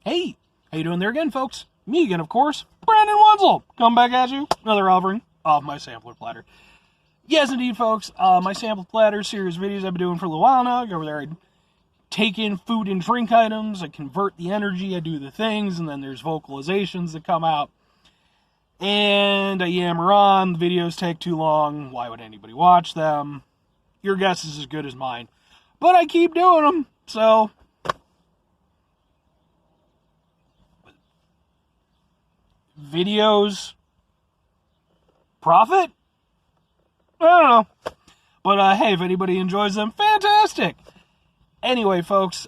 Hey, how you doing there again, folks? Me again, of course, Brandon Wenzel. Come back at you, another offering of my Sampler Platter. Yes, indeed, folks, my Sampler Platter series videos I've been doing for a little while now. I go over there, I take in food and drink items, I convert the energy, I do the things, and then there's vocalizations that come out. And I yammer on, the videos take too long, why would anybody watch them? Your guess is as good as mine. But I keep doing them, so... Videos profit? I don't know. But hey, if anybody enjoys them, fantastic. Anyway, folks,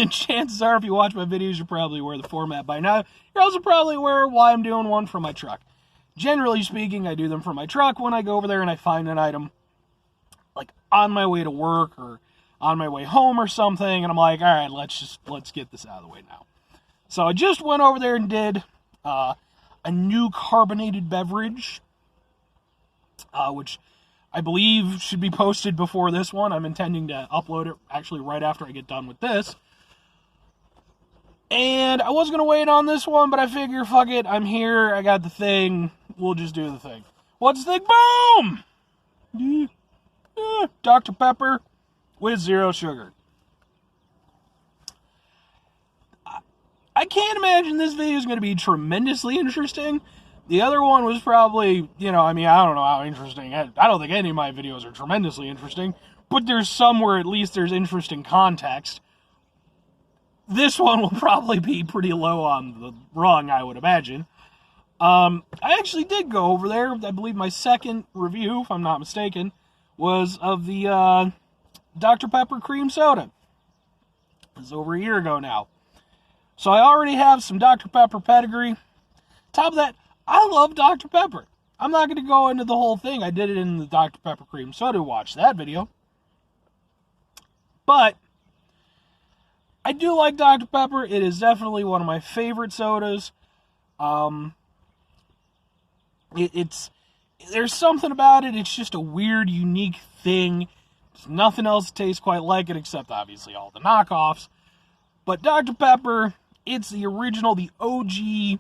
chances are if you watch my videos, you're probably aware of the format by now. You're also probably aware of why I'm doing one for my truck. Generally speaking, I do them for my truck when I go over there and I find an item like on my way to work or on my way home or something, and I'm like, all right, let's get this out of the way now. So I just went over there and did a new carbonated beverage, which I believe should be posted before this one. I'm intending to upload it actually right after I get done with this. And I was going to wait on this one, but I figure, fuck it, I'm here, I got the thing, we'll just do the thing. What's the thing? Boom! Dr. Pepper with zero sugar. I can't imagine this video is going to be tremendously interesting. The other one was probably, I don't know how interesting. I don't think any of my videos are tremendously interesting, but there's some where at least there's interesting context. This one will probably be pretty low on the rung, I would imagine. I actually did go over there. I believe my second review, if I'm not mistaken, was of the Dr. Pepper cream soda. It was over a year ago now. So I already have some Dr. Pepper pedigree. Top of that, I love Dr. Pepper. I'm not going to go into the whole thing. I did it in the Dr. Pepper cream soda. Watch that video. But I do like Dr. Pepper. It is definitely one of my favorite sodas. There's something about it. It's just a weird, unique thing. There's nothing else that tastes quite like it except obviously all the knockoffs. But Dr. Pepper, it's the original, the OG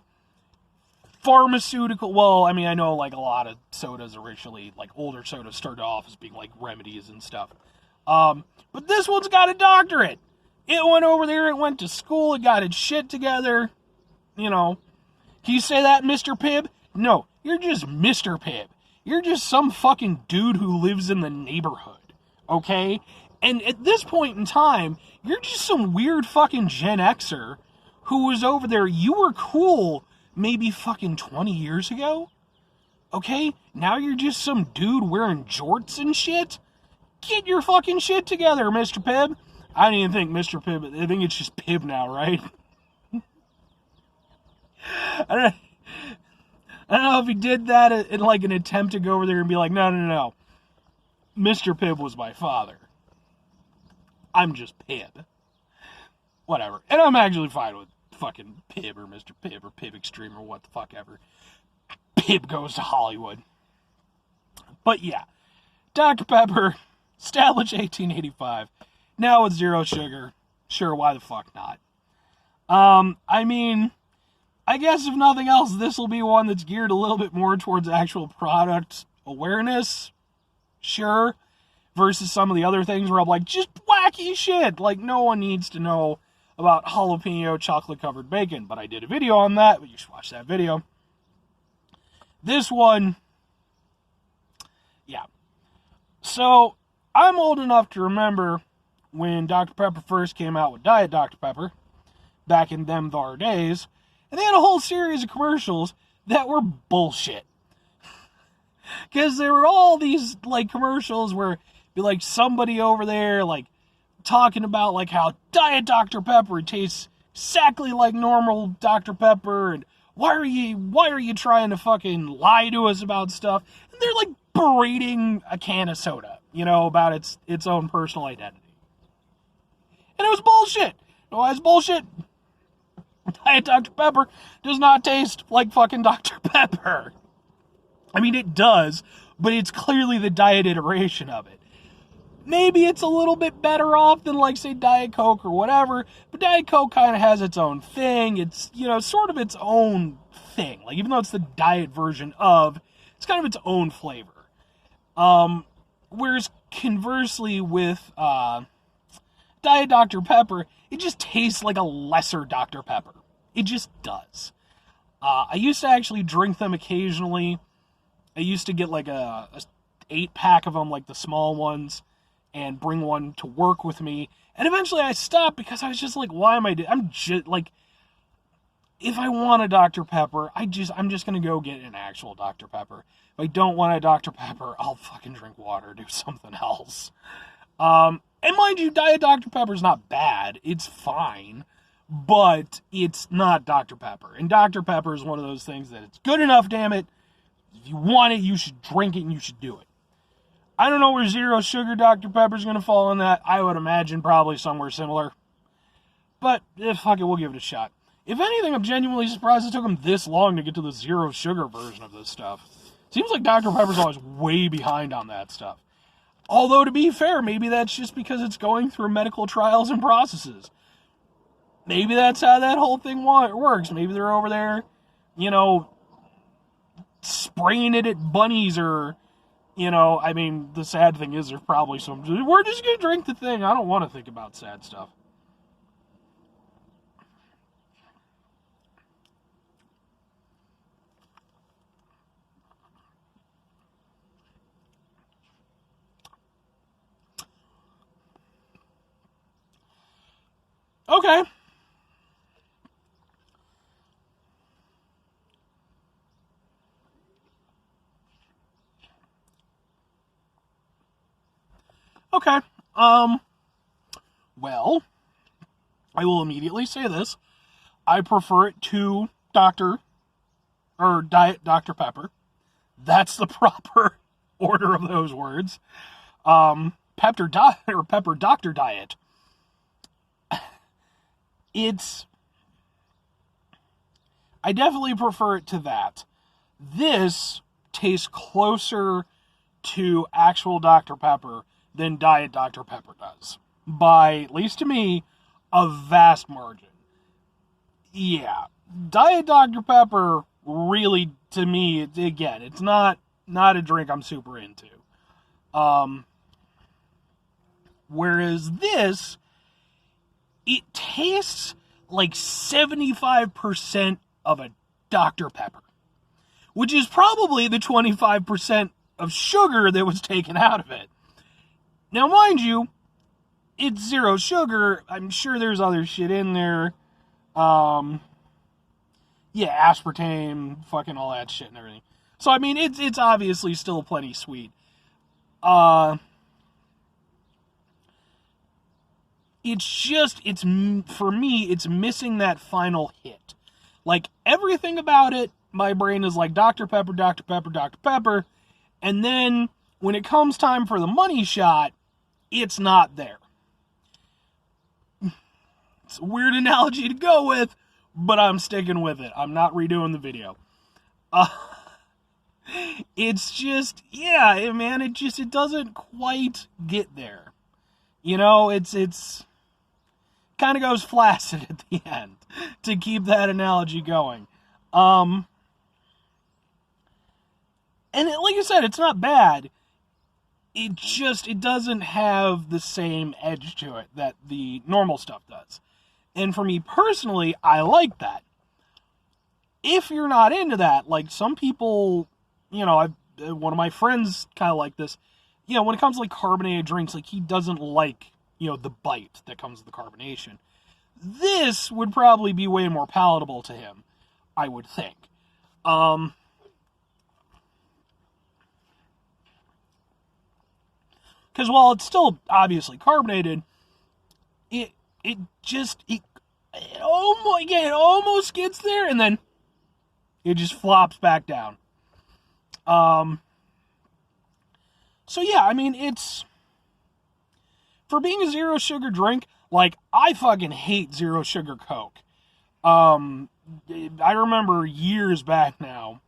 pharmaceutical. Well, I know like a lot of sodas originally, like older sodas started off as being like remedies and stuff. But this one's got a doctorate. It went over there, it went to school, it got its shit together. Can you say that, Mr. Pibb? No, you're just Mr. Pibb. You're just some fucking dude who lives in the neighborhood, okay? And at this point in time, you're just some weird fucking Gen Xer who was over there. You were cool maybe fucking 20 years ago, okay? Now you're just some dude wearing jorts and shit? Get your fucking shit together, Mr. Pibb. I don't even think Mr. Pibb, I think it's just Pibb now, right? I don't know if he did that in like an attempt to go over there and be like, no. Mr. Pibb was my father. I'm just Pibb. Whatever. And I'm actually fine with fucking Pibb or Mr. Pibb or Pibb Extreme or what the fuck ever. Pibb goes to Hollywood. But yeah. Dr. Pepper, established 1885. Now with zero sugar. Sure, why the fuck not? I guess if nothing else, this will be one that's geared a little bit more towards actual product awareness. Sure. Versus some of the other things where I'm like, just wacky shit. Like, no one needs to know about jalapeno chocolate-covered bacon. But I did a video on that, but you should watch that video. This one, yeah. So, I'm old enough to remember when Dr. Pepper first came out with Diet Dr. Pepper, back in them thar days, and they had a whole series of commercials that were bullshit. Because there were all these, like, commercials where be like somebody over there like talking about like how Diet Dr. Pepper tastes exactly like normal Dr. Pepper, and why are you trying to fucking lie to us about stuff? And they're like berating a can of soda, about its own personal identity. And it was bullshit. Why is bullshit? Diet Dr. Pepper does not taste like fucking Dr. Pepper. It does, but it's clearly the diet iteration of it. maybe it's a little bit better off than, like, say, Diet Coke or whatever, but Diet Coke kind of has its own thing. It's, sort of its own thing. Like, even though it's the diet version of, it's kind of its own flavor. Whereas, conversely, with Diet Dr. Pepper, it just tastes like a lesser Dr. Pepper. It just does. I used to actually drink them occasionally. I used to get, like, a 8-pack of them, like the small ones, and bring one to work with me. And eventually I stopped because I was just like, why am I doing? I'm just like, if I want a Dr. Pepper, I'm just going to go get an actual Dr. Pepper. If I don't want a Dr. Pepper, I'll fucking drink water, do something else. And mind you, Diet Dr. Pepper's not bad. It's fine. But it's not Dr. Pepper. And Dr. Pepper is one of those things that it's good enough, damn it. If you want it, you should drink it and you should do it. I don't know where zero sugar Dr. Pepper is going to fall in that. I would imagine probably somewhere similar. But, fuck it, we'll give it a shot. If anything, I'm genuinely surprised it took them this long to get to the zero sugar version of this stuff. Seems like Dr. Pepper's always way behind on that stuff. Although, to be fair, maybe that's just because it's going through medical trials and processes. Maybe that's how that whole thing works. Maybe they're over there, spraying it at bunnies or... the sad thing is there's probably some, we're just going to drink the thing. I don't want to think about sad stuff. Okay. Okay. Well, I will immediately say this. I prefer it to Diet Dr. Pepper. That's the proper order of those words. Pepper Doctor Diet. I definitely prefer it to that. This tastes closer to actual Dr. Pepper than Diet Dr. Pepper does. By, at least to me, a vast margin. Yeah. Diet Dr. Pepper, really, to me, again, it's not a drink I'm super into. Whereas this, it tastes like 75% of a Dr. Pepper. Which is probably the 25% of sugar that was taken out of it. Now, mind you, it's zero sugar. I'm sure there's other shit in there. Aspartame, fucking all that shit and everything. So, I mean, it's obviously still plenty sweet. For me, it's missing that final hit. Like, everything about it, my brain is like Dr. Pepper, Dr. Pepper, Dr. Pepper. And then, when it comes time for the money shot, it's not there. It's a weird analogy to go with, but I'm sticking with it. I'm not redoing the video. It's just, man, it doesn't quite get there. It's kind of goes flaccid at the end, to keep that analogy going. And like I said, it's not bad. It doesn't have the same edge to it that the normal stuff does. And for me personally, I like that. If you're not into that, like some people, one of my friends kind of like this, when it comes to like carbonated drinks, like he doesn't like, the bite that comes with the carbonation. This would probably be way more palatable to him, I would think. Because while it's still obviously carbonated, it almost gets there, and then it just flops back down. So yeah, I mean, it's, for being a zero sugar drink, like, I fucking hate zero sugar Coke. I remember years back now,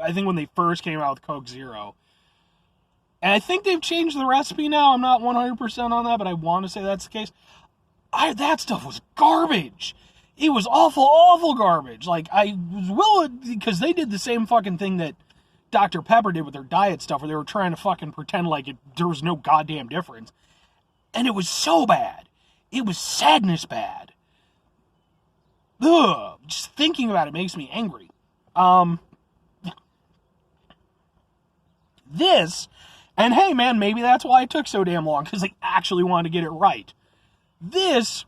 I think when they first came out with Coke Zero, And I think they've changed the recipe now. I'm not 100% on that, but I want to say that's the case. That stuff was garbage. It was awful, awful garbage. Like, I was willing, because they did the same fucking thing that Dr. Pepper did with their diet stuff, where they were trying to fucking pretend like there was no goddamn difference. And it was so bad. It was sadness bad. Ugh. Just thinking about it makes me angry. This, and hey man, maybe that's why it took so damn long, because they actually wanted to get it right. This,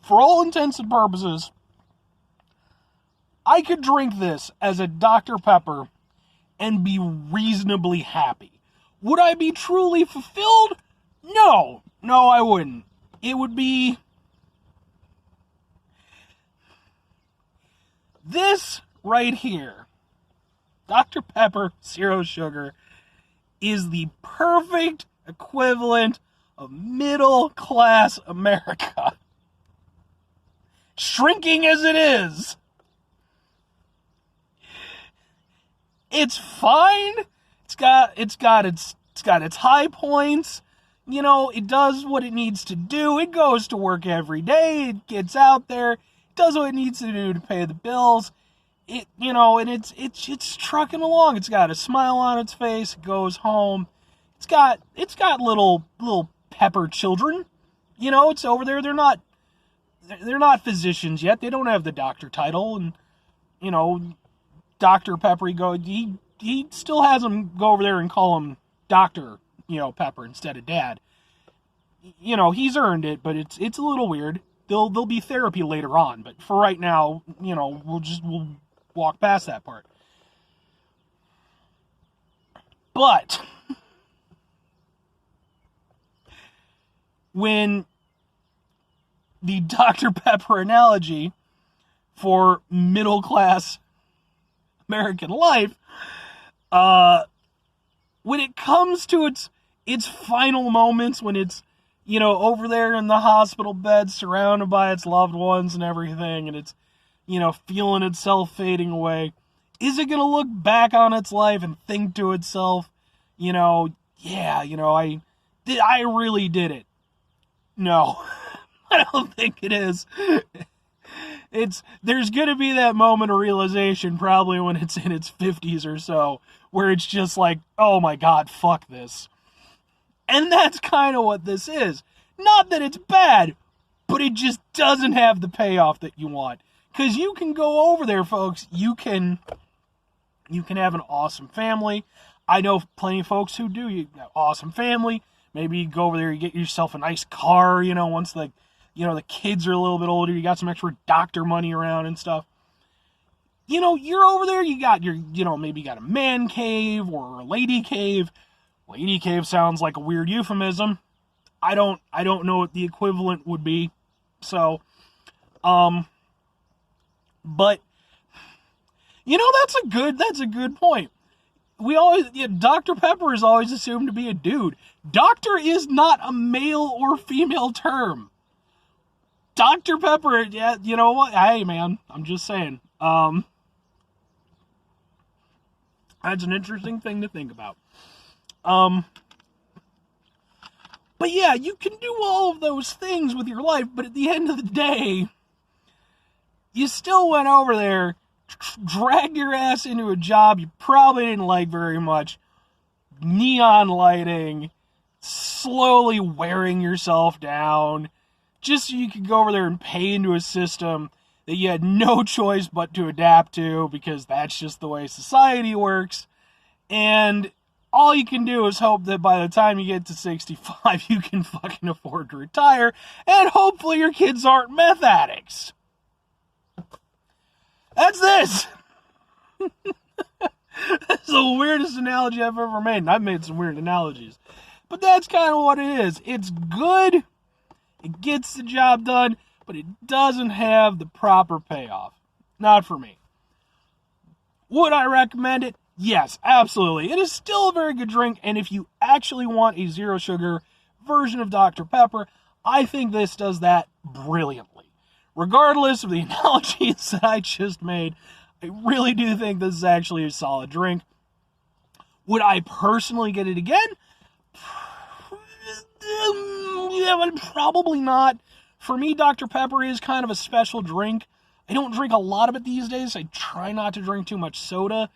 for all intents and purposes, I could drink this as a Dr. Pepper and be reasonably happy. Would I be truly fulfilled? No. No, I wouldn't. It would be... This right here, Dr. Pepper Zero Sugar, is the perfect equivalent of middle-class America. Shrinking as it is. It's fine. It's got its high points. You know, it does what it needs to do. It goes to work every day. It gets out there. It does what it needs to do to pay the bills. And it's trucking along. It's got a smile on its face. It goes home. It's got little pepper children. You know, it's over there. They're not physicians yet. They don't have the doctor title, and you know, Dr. Pepper, he still has them go over there and call him Dr. Pepper instead of Dad. You know, he's earned it, but it's a little weird. There'll be therapy later on, but for right now, you know, we'll walk past that part. But when the Dr. Pepper analogy for middle class American life, when it comes to its final moments, when it's, you know, over there in the hospital bed surrounded by its loved ones and everything, and it's, you know, feeling itself fading away, is it going to look back on its life and think to itself, you know, yeah, you know, I really did it? No, I don't think it is. There's going to be that moment of realization probably when it's in its 50s or so, where it's just like, oh my God, fuck this. And that's kind of what this is. Not that it's bad, but it just doesn't have the payoff that you want. Because you can go over there, folks. You can have an awesome family. I know plenty of folks who do. You have an awesome family. Maybe you go over there, you get yourself a nice car, you know, once the kids are a little bit older, you got some extra doctor money around and stuff. You know, you're over there, you got maybe you got a man cave or a lady cave. Lady cave sounds like a weird euphemism. I don't know what the equivalent would be. So, but, you know, that's a good point. Dr. Pepper is always assumed to be a dude. Doctor is not a male or female term. Dr. Pepper, yeah, you know what? Hey, man, I'm just saying. That's an interesting thing to think about. But yeah, you can do all of those things with your life, but at the end of the day, you still went over there, dragged your ass into a job you probably didn't like very much, neon lighting, slowly wearing yourself down, just so you could go over there and pay into a system that you had no choice but to adapt to, because that's just the way society works. And all you can do is hope that by the time you get to 65, you can fucking afford to retire, and hopefully your kids aren't meth addicts. That's this. That's the weirdest analogy I've ever made, and I've made some weird analogies. But that's kind of what it is. It's good, it gets the job done, but it doesn't have the proper payoff. Not for me. Would I recommend it? Yes, absolutely. It is still a very good drink, and if you actually want a zero sugar version of Dr. Pepper, I think this does that brilliantly. Regardless of the analogies that I just made, I really do think this is actually a solid drink. Would I personally get it again? Yeah, but probably not. For me, Dr. Pepper is kind of a special drink. I don't drink a lot of it these days. I try not to drink too much soda.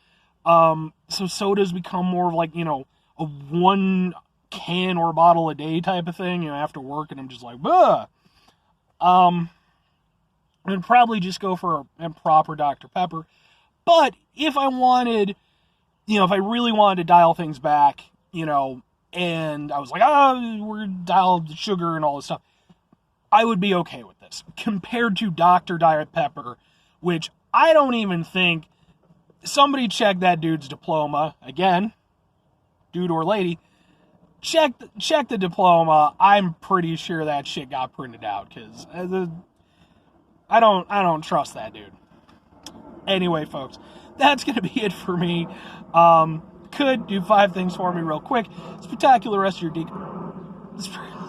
So soda's become more of like, a one can or bottle a day type of thing, after work, and I'm just like, bah. I'd probably just go for a proper Dr. Pepper. But if I wanted, if I really wanted to dial things back, and I was like, we're dialed sugar and all this stuff, I would be okay with this. Compared to Dr. Diet Pepper, which I don't even think, somebody check that dude's diploma. Again, dude or lady, check the diploma. I'm pretty sure that shit got printed out, because I don't trust that dude. Anyway, folks, that's going to be it for me. Could do 5 things for me real quick. Spectacular rest of your day.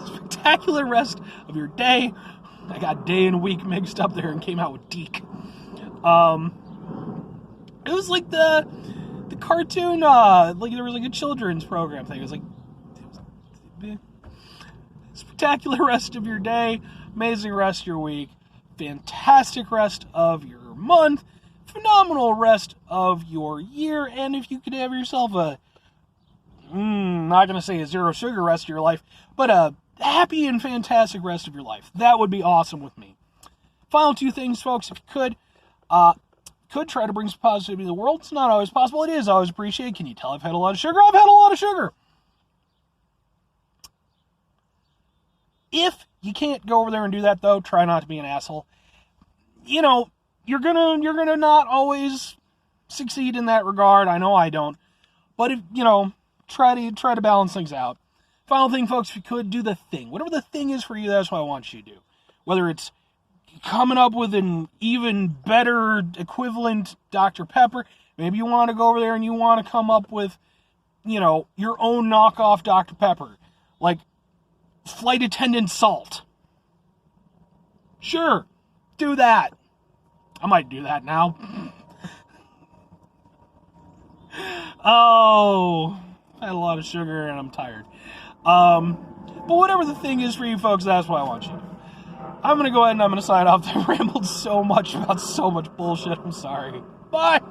Spectacular rest of your day. I got day and week mixed up there and came out with deek. It was like the cartoon, like there was like a children's program thing. It was like spectacular rest of your day, amazing rest of your week, fantastic rest of your month, phenomenal rest of your year, and if you could have yourself a, not going to say a zero sugar rest of your life, but a happy and fantastic rest of your life. That would be awesome with me. Final 2 things, folks, if you could try to bring some positivity to the world. It's not always possible. It is always appreciated. Can you tell I've had a lot of sugar? I've had a lot of sugar. If you can't go over there and do that, though, try not to be an asshole. You're gonna not always succeed in that regard. I know I don't. But if, try to balance things out. Final thing, folks, if you could, do the thing. Whatever the thing is for you, that's what I want you to do. Whether it's coming up with an even better equivalent Dr. Pepper, maybe you want to go over there and you want to come up with, your own knockoff Dr. Pepper. Like flight attendant salt. Sure, do that. I might do that now. Oh, I had a lot of sugar and I'm tired. But whatever the thing is for you folks, that's what I want you to do. I'm going to go ahead and I'm going to sign off. I rambled so much about so much bullshit. I'm sorry. Bye.